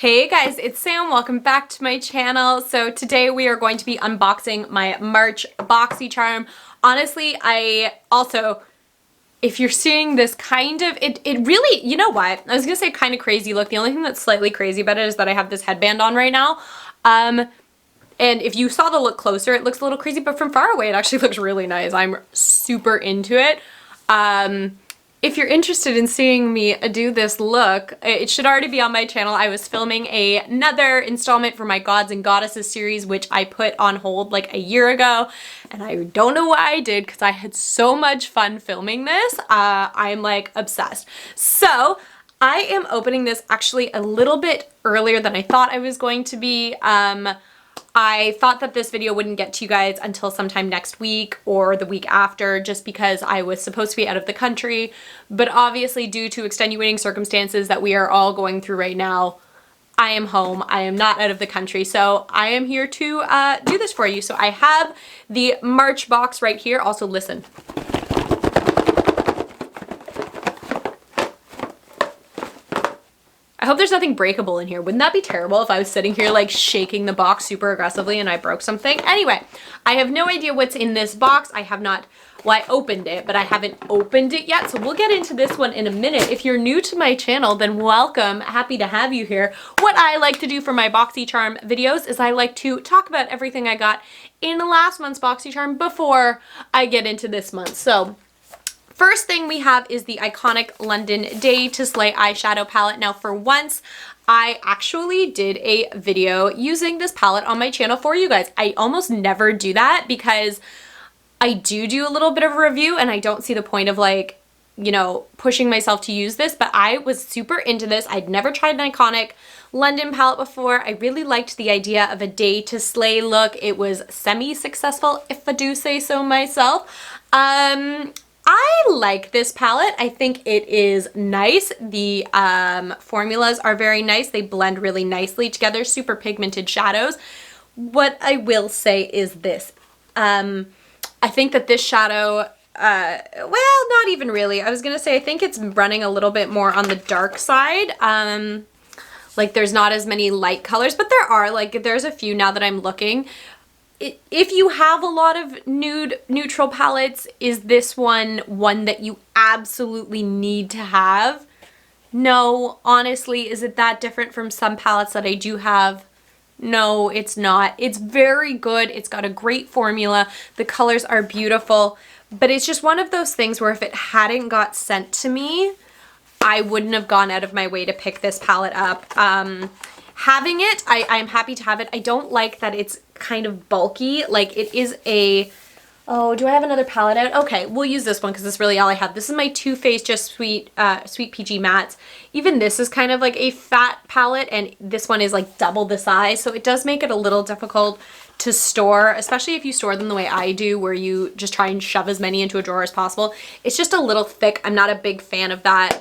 Hey guys, it's Sam. Welcome back to my channel. So today we are going to be unboxing my March Boxycharm. Honestly, if you're seeing this it really, you know what? I was gonna say kind of crazy look. The only thing that's slightly crazy about it is that I have this headband on right now. And if you saw the look closer, it looks a little crazy, but from far away, it actually looks really nice. I'm super into it. If you're interested in seeing me do this look, it should already be on my channel. I was filming another installment for my Gods and Goddesses series, which I put on hold like a year ago, and I don't know why I did because I had so much fun filming this. I'm like obsessed. So I am opening this actually a little bit earlier than I thought I was going to be. I thought that this video wouldn't get to you guys until sometime next week or the week after, just because I was supposed to be out of the country. But obviously, due to extenuating circumstances that we are all going through right now, I am home. I am not out of the country. So I am here to do this for you. So I have the March box right here. Also, listen. I hope there's nothing breakable in here. Wouldn't that be terrible if I was sitting here like shaking the box super aggressively and I broke something? Anyway, I have no idea what's in this box. I have not, well, I opened it, but I haven't opened it yet. So we'll get into this one in a minute. If you're new to my channel, then welcome. Happy to have you here. What I like to do for my Boxycharm videos is I like to talk about everything I got in last month's Boxycharm before I get into this month. So first thing we have is the iconic London Day to Slay eyeshadow palette. Now for once, I actually did a video using this palette on my channel for you guys. I almost never do that because I do a little bit of a review and I don't see the point of like, you know, pushing myself to use this, but I was super into this. I'd never tried an iconic London palette before. I really liked the idea of a Day to Slay look. It was semi-successful, if I do say so myself. I like this palette. I think it is nice. The formulas are very nice. They blend really nicely together, super pigmented shadows. What I will say is this. I think that this shadow, well, not even really. I was going to say I think it's running a little bit more on the dark side. Like there's not as many light colors, but there are, like there's a few now that I'm looking. If you have a lot of neutral palettes, is this one that you absolutely need to have? No, honestly, is it that different from some palettes that I do have? No, it's not. It's very good. It's got a great formula. The colors are beautiful, but it's just one of those things where if it hadn't got sent to me, I wouldn't have gone out of my way to pick this palette up. Having it, I'm happy to have it. I don't like that it's kind of bulky. Like it is a, oh, do I have another palette out? Okay, we'll use this one because that's really all I have. This is my Too Faced Just Sweet Peachy Mattes. Even this is kind of like a fat palette and this one is like double the size. So it does make it a little difficult to store, especially if you store them the way I do, where you just try and shove as many into a drawer as possible. It's just a little thick. I'm not a big fan of that.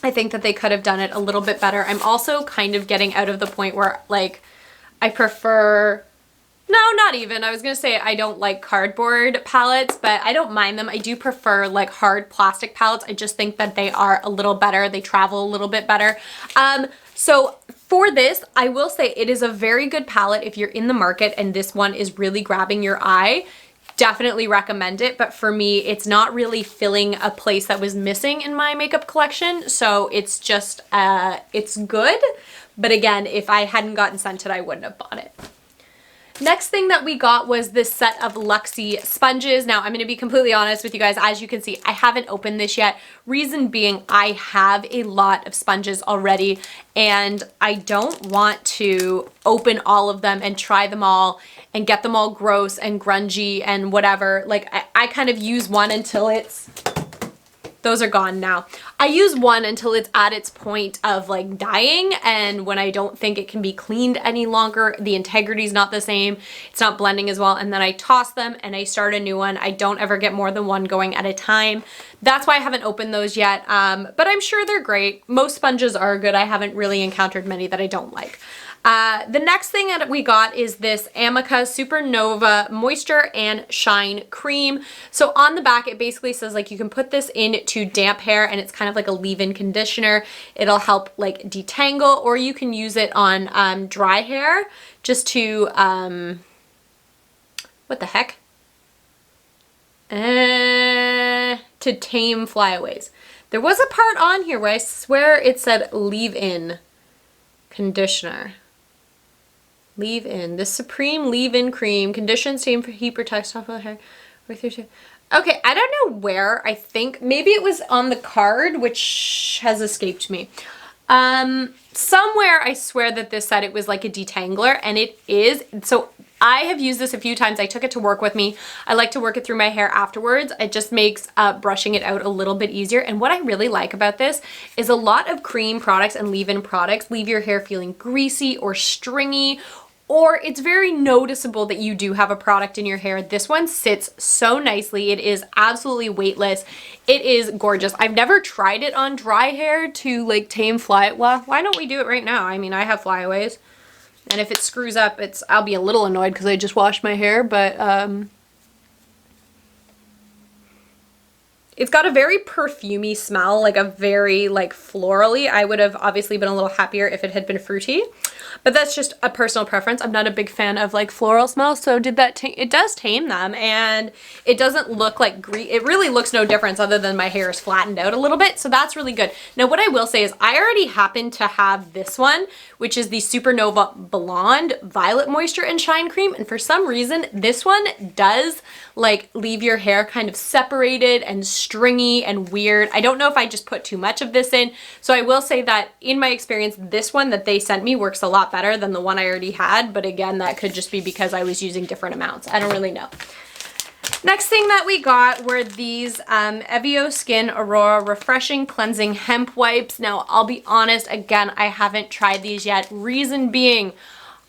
I think that they could have done it a little bit better. I'm also kind of getting out of the point where like I prefer, no, not even. I was gonna say I don't like cardboard palettes, but I don't mind them. I do prefer like hard plastic palettes. I just think that they are a little better. They travel a little bit better. So for this, I will say it is a very good palette if you're in the market and this one is really grabbing your eye. Definitely recommend it, but for me, it's not really filling a place that was missing in my makeup collection, so it's just, it's good, but again, if I hadn't gotten Scented, I wouldn't have bought it. Next thing that we got was this set of Luxie sponges. Now, I'm going to be completely honest with you guys. As you can see, I haven't opened this yet. Reason being, I have a lot of sponges already, and I don't want to open all of them and try them all and get them all gross and grungy and whatever. Like, I kind of use one until it's... Those are gone now. I use one until it's at its point of like dying, and when I don't think it can be cleaned any longer, the integrity is not the same, it's not blending as well, and then I toss them and I start a new one. I don't ever get more than one going at a time. That's why I haven't opened those yet, but I'm sure they're great. Most sponges are good. I haven't really encountered many that I don't like. The next thing that we got is this Amica Supernova Moisture and Shine Cream. So on the back, it basically says like you can put this into to damp hair and it's kind of like a leave-in conditioner. It'll help like detangle, or you can use it on dry hair just to, what the heck? To tame flyaways. There was a part on here where I swear it said leave-in conditioner. Leave-in. This Supreme Leave-In Cream. Conditions, tame, heat, protects top of the hair. Okay, I don't know where. I think maybe it was on the card, which has escaped me. Somewhere I swear that this said it was like a detangler, and it is. So I have used this a few times. I took it to work with me. I like to work it through my hair afterwards. It just makes brushing it out a little bit easier. And what I really like about this is a lot of cream products and leave-in products leave your hair feeling greasy or stringy, or it's very noticeable that you do have a product in your hair. This one sits so nicely. It is absolutely weightless. It is gorgeous. I've never tried it on dry hair to like tame well, why don't we do it right now? I mean, I have flyaways, and if it screws up, I'll be a little annoyed because I just washed my hair, but it's got a very perfumey smell, like a very like florally. I would have obviously been a little happier if it had been fruity, but that's just a personal preference. I'm not a big fan of like floral smells, so it does tame them, and it doesn't look like it really looks no difference other than my hair is flattened out a little bit, so that's really good. Now what I will say is I already happen to have this one, which is the Supernova Blonde Violet Moisture and Shine Cream, and for some reason this one does like leave your hair kind of separated and stringy and weird. I don't know if I just put too much of this in. So I will say that in my experience, this one that they sent me works a lot better than the one I already had. But again, that could just be because I was using different amounts. I don't really know. Next thing that we got were these Evio Skin Aurora Refreshing Cleansing Hemp Wipes. Now, I'll be honest, again, I haven't tried these yet. Reason being,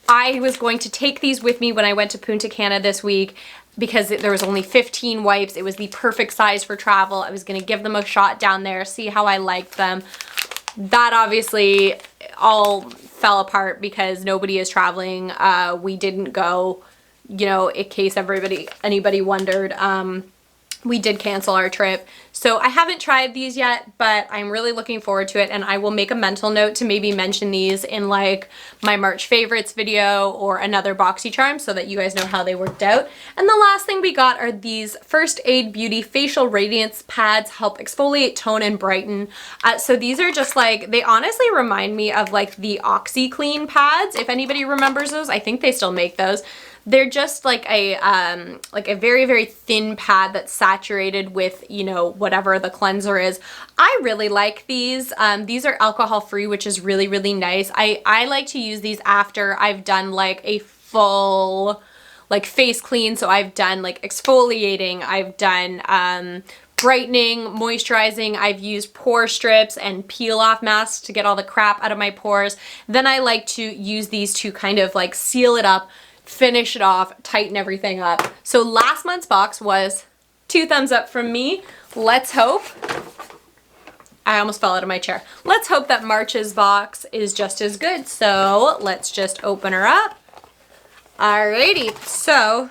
I was going to take these with me when I went to Punta Cana this week because there was only 15 wipes. It was the perfect size for travel. I was going to give them a shot down there, see how I liked them. That obviously all fell apart because nobody is traveling. We didn't go, you know, in case anybody wondered. We did cancel our trip. So I haven't tried these yet, but I'm really looking forward to it, and I will make a mental note to maybe mention these in like my March favorites video or another Boxycharm so that you guys know how they worked out. And the last thing we got are these First Aid Beauty Facial Radiance Pads. Help exfoliate, tone, and brighten. So these are just like, they honestly remind me of like the OxyClean pads. If anybody remembers those, I think they still make those. They're just like a very, very thin pad that's saturated with, you know, whatever the cleanser is. I really like these. These are alcohol free, which is really, really nice. I like to use these after I've done like a full like face clean. So I've done like exfoliating, I've done brightening, moisturizing. I've used pore strips and peel off masks to get all the crap out of my pores. Then I like to use these to kind of like seal it up, finish it off, tighten everything up. So last month's box was 2 thumbs up from me. Let's hope, I almost fell out of my chair. Let's hope that March's box is just as good. So let's just open her up. Alrighty, so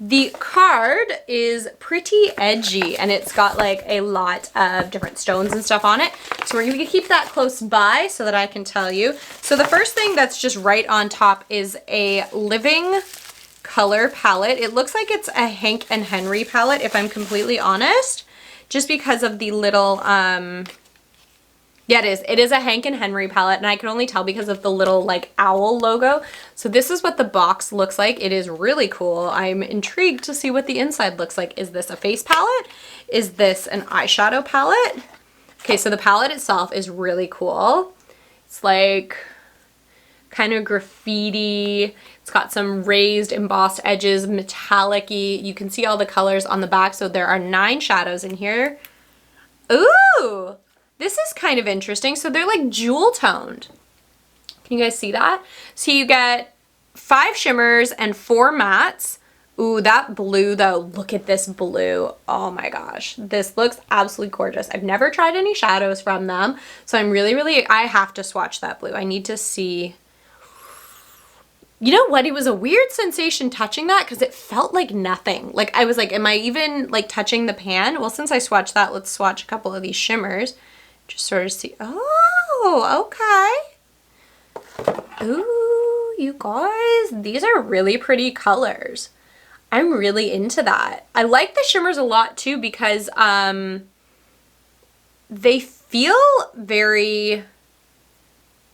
the card is pretty edgy, and it's got like a lot of different stones and stuff on it. So we're gonna keep that close by so that I can tell you. So the first thing that's just right on top is a Living Color palette. It looks like it's a Hank and Henry palette, if I'm completely honest, just because of the little, yeah, it is. It is a Hank and Henry palette, and I can only tell because of the little like owl logo. So this is what the box looks like. It is really cool. I'm intrigued to see what the inside looks like. Is this a face palette? Is this an eyeshadow palette? Okay, so the palette itself is really cool. It's like kind of graffiti. It's got some raised embossed edges, metallic-y. You can see all the colors on the back. So there are 9 shadows in here. Ooh! This is kind of interesting. So they're like jewel toned. Can you guys see that? So you get 5 shimmers and 4 mattes. Ooh, that blue though, look at this blue. Oh my gosh, this looks absolutely gorgeous. I've never tried any shadows from them. So I'm really, I have to swatch that blue. I need to see. You know what? It was a weird sensation touching that because it felt like nothing. Like I was like, am I even like touching the pan? Well, since I swatched that, let's swatch a couple of these shimmers. Just sort of see. Oh, okay. Ooh, you guys, these are really pretty colors. I'm really into that. I like the shimmers a lot too because they feel very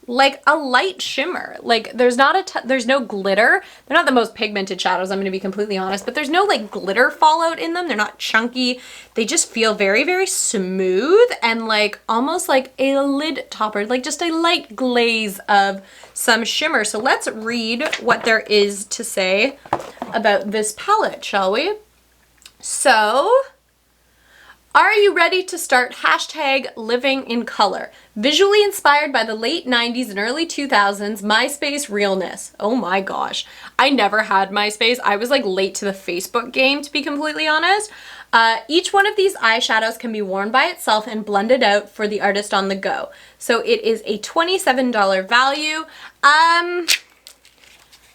like a light shimmer. Like there's no glitter. They're not the most pigmented shadows, I'm going to be completely honest, but there's no like glitter fallout in them. They're not chunky. They just feel very, very smooth and like almost like a lid topper, like just a light glaze of some shimmer. So let's read what there is to say about this palette, shall we? So, are you ready to start hashtag living in color? Visually inspired by the late 90s and early 2000s MySpace realness. Oh my gosh. I never had MySpace. I was like late to the Facebook game, to be completely honest. Each one of these eyeshadows can be worn by itself and blended out for the artist on the go. So it is a $27 value.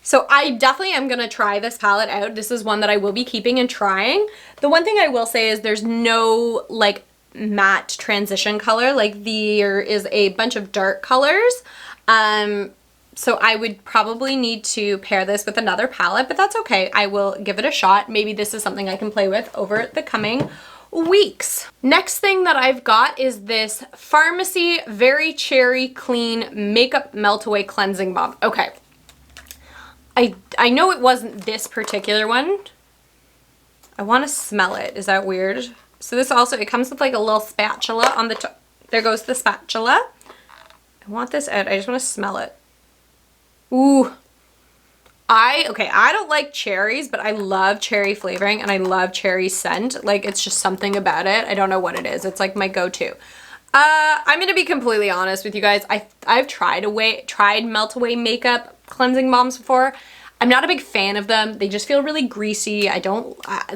So I definitely am going to try this palette out. This is one that I will be keeping and trying. The one thing I will say is there's no like matte transition color. Like there is a bunch of dark colors. So I would probably need to pair this with another palette, but that's okay. I will give it a shot. Maybe this is something I can play with over the coming weeks. Next thing that I've got is this Farmacy Very Cherry Clean Makeup Melt Away Cleansing Balm. Okay. I know it wasn't this particular one. I want to smell it. Is that weird? So this also, it comes with like a little spatula on the top. There goes the spatula. I want this out. I just want to smell it. Ooh. Okay, I don't like cherries, but I love cherry flavoring and I love cherry scent. Like it's just something about it. I don't know what it is. It's like my go-to. I'm going to be completely honest with you guys. I've tried melt away makeup cleansing balms before. I'm not a big fan of them. They just feel really greasy.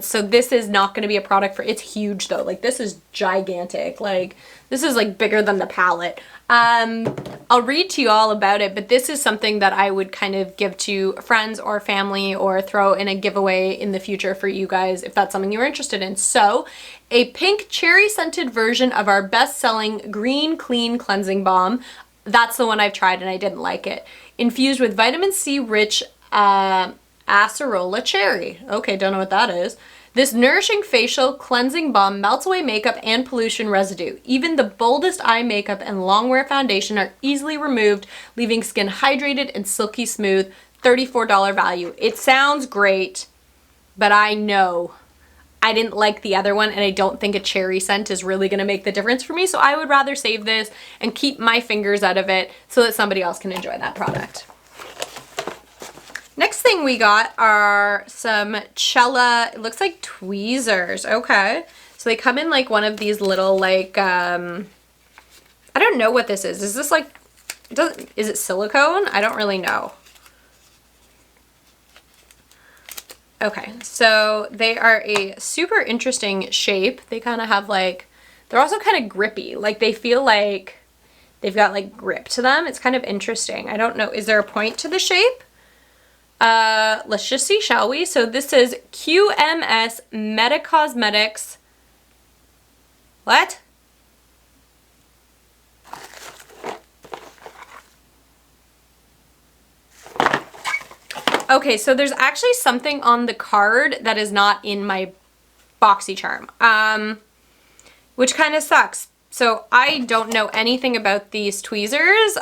So this is not going to be a product for, it's huge though. Like this is gigantic. Like this is like bigger than the palette. I'll read to you all about it, but this is something that I would kind of give to friends or family or throw in a giveaway in the future for you guys if that's something you're interested in. So a pink cherry scented version of our best-selling Green Clean Cleansing Balm. That's the one I've tried and I didn't like it. Infused with vitamin C rich acerola cherry. Okay, don't know what that is. This nourishing facial cleansing balm melts away makeup and pollution residue. Even the boldest eye makeup and longwear foundation are easily removed, leaving skin hydrated and silky smooth. $34 value. It sounds great, but I know I didn't like the other one and I don't think a cherry scent is really going to make the difference for me. So I would rather save this and keep my fingers out of it so that somebody else can enjoy that product. Next thing we got are some Chella, it looks like tweezers. Okay. So they come in like one of these little like, I don't know what this is. Is this like, is it silicone? I don't really know. Okay, so they are a super interesting shape. They kind of have like, they're also kind of grippy. Like they feel like they've got like grip to them. It's kind of interesting. I don't know. Is there a point to the shape? Let's just see, shall we? So this is QMS Medicosmetics. What? Okay, so there's actually something on the card that is not in my Boxycharm, which kind of sucks. So I don't know anything about these tweezers.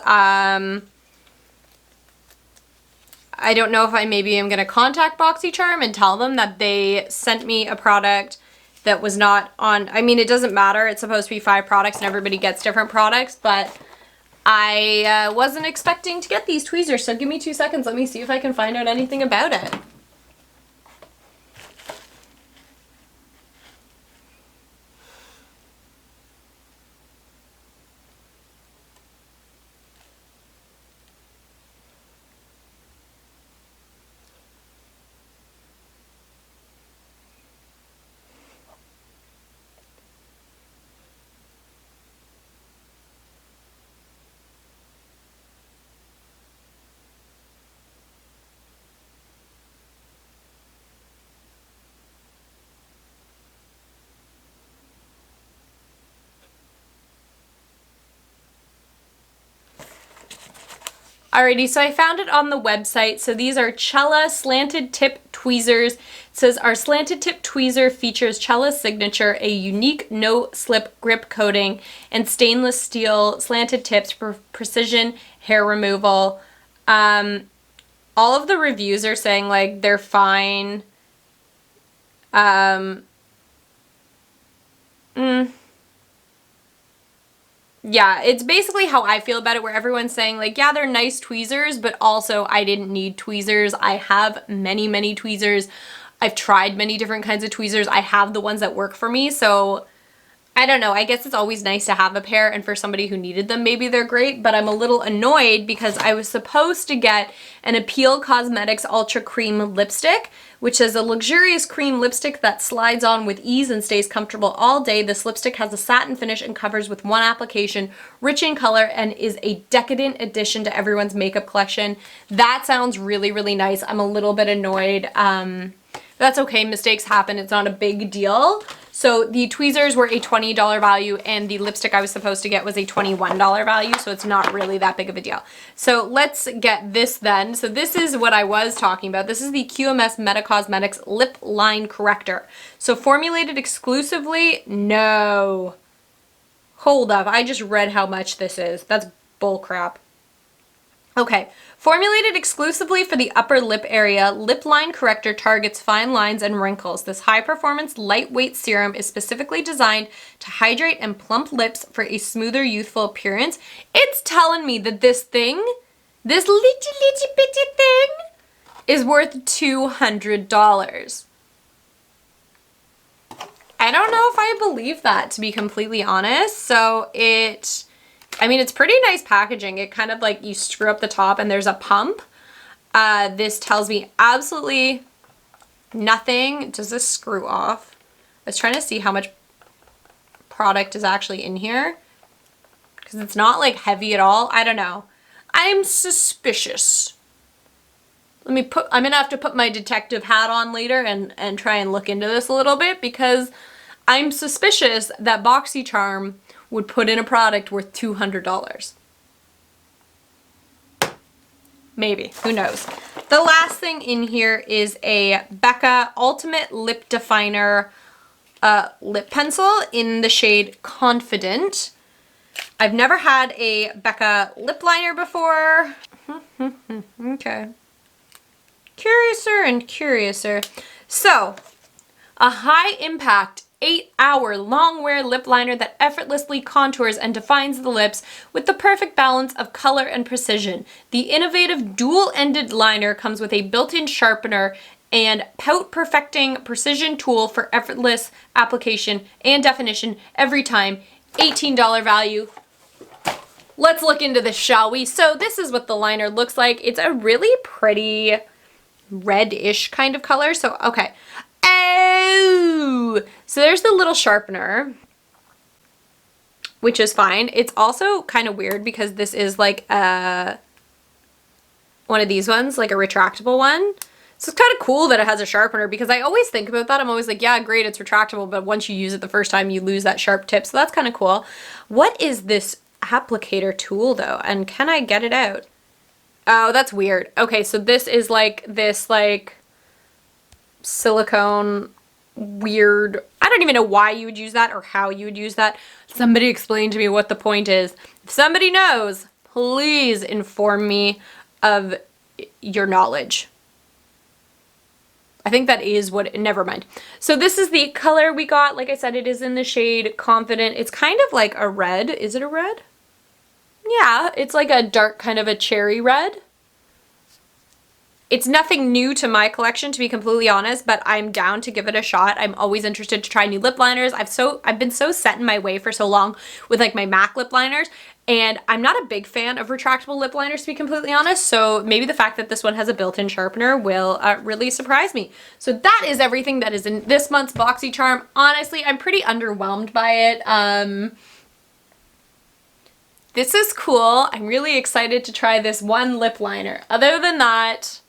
I don't know if I maybe am going to contact Boxycharm and tell them that they sent me a product that was not on, I mean, it doesn't matter. It's supposed to be 5 products and everybody gets different products, but I wasn't expecting to get these tweezers, so give me 2 seconds. Let me see if I can find out anything about it. Alrighty, so I found it on the website. So these are Chella Slanted Tip Tweezers. It says our slanted tip tweezer features Chella's signature, a unique no-slip grip coating, and stainless steel slanted tips for precision hair removal. All of the reviews are saying like they're fine. Yeah, it's basically how I feel about it, where everyone's saying like, yeah, they're nice tweezers, but also I didn't need tweezers. I have many, many tweezers. I've tried many different kinds of tweezers. I have the ones that work for me. So I don't know. I guess it's always nice to have a pair, and for somebody who needed them, maybe they're great, but I'm a little annoyed because I was supposed to get an Appeal Cosmetics Ultra Cream Lipstick, which is a luxurious cream lipstick that slides on with ease and stays comfortable all day. This lipstick has a satin finish and covers with one application, rich in color, and is a decadent addition to everyone's makeup collection. That sounds really, really nice. I'm a little bit annoyed. That's okay. Mistakes happen. It's not a big deal. So the tweezers were a $20 value, and the lipstick I was supposed to get was a $21 value, so it's not really that big of a deal. So let's get this then. So this is what I was talking about. This is the QMS Medicosmetics Lip Line Corrector. So formulated exclusively, no. Hold up, I just read how much this is. That's bull crap. Okay, formulated exclusively for the upper lip area, Lip Line Corrector targets fine lines and wrinkles. This high-performance, lightweight serum is specifically designed to hydrate and plump lips for a smoother, youthful appearance. It's telling me that this thing, this litty bitty thing, is worth $200. I don't know if I believe that, to be completely honest. So I mean, it's pretty nice packaging. It kind of like you screw up the top and there's a pump. This tells me absolutely nothing. Does this screw off? I was trying to see how much product is actually in here, because it's not like heavy at all. I don't know. I'm suspicious. I'm gonna have to put my detective hat on later and try and look into this a little bit, because I'm suspicious that Boxycharm would put in a product worth $200. Maybe, who knows. The last thing in here is a Becca Ultimate Lip Definer lip pencil in the shade Confident. I've never had a Becca lip liner before. Okay. Curiouser and curiouser. So, a high impact 8-hour long wear lip liner that effortlessly contours and defines the lips with the perfect balance of color and precision. The innovative dual-ended liner comes with a built-in sharpener and pout perfecting precision tool for effortless application and definition every time. $18 value. Let's look into this, shall we? So this is what the liner looks like. It's a really pretty reddish kind of color. So, okay. Oh, so there's the little sharpener, which is fine. It's also kind of weird because this is like one of these ones, like a retractable one. So it's kind of cool that it has a sharpener, because I always think about that. I'm always like, yeah, great, it's retractable, but once you use it the first time, you lose that sharp tip. So that's kind of cool. What is this applicator tool though? And can I get it out? Oh, that's weird. Okay, so this is like this like silicone weird. I don't even know why you would use that or how you would use that. Somebody explain to me what the point is. If somebody knows, please inform me of your knowledge. I think that is what, never mind. So this is the color we got. Like I said, it is in the shade Confident. It's kind of like a red. Is it a red? Yeah, it's like a dark kind of a cherry red. It's nothing new to my collection, to be completely honest, but I'm down to give it a shot. I'm always interested to try new lip liners. I've been so set in my way for so long with like my MAC lip liners, and I'm not a big fan of retractable lip liners, to be completely honest. So maybe the fact that this one has a built-in sharpener will really surprise me. So that is everything that is in this month's Boxycharm. Honestly, I'm pretty underwhelmed by it. This is cool. I'm really excited to try this one lip liner. Other than that,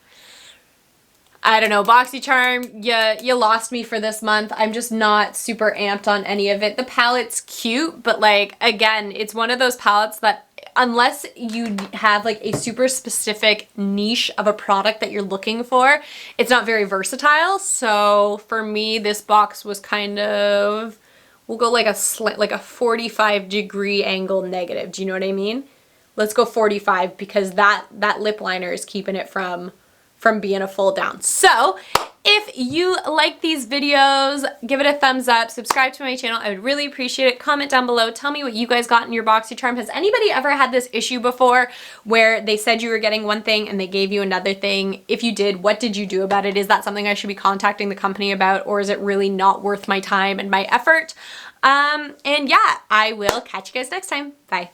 I don't know, Boxycharm, you lost me for this month. I'm just not super amped on any of it. The palette's cute, but like, again, it's one of those palettes that unless you have like a super specific niche of a product that you're looking for, it's not very versatile. So for me, this box was kind of, we'll go like a 45-degree angle negative. Do you know what I mean? Let's go 45 because that lip liner is keeping it from being a full down. So if you like these videos, give it a thumbs up, subscribe to my channel. I would really appreciate it. Comment down below. Tell me what you guys got in your Boxycharm. Has anybody ever had this issue before where they said you were getting one thing and they gave you another thing? If you did, what did you do about it? Is that something I should be contacting the company about, or is it really not worth my time and my effort? And yeah, I will catch you guys next time. Bye.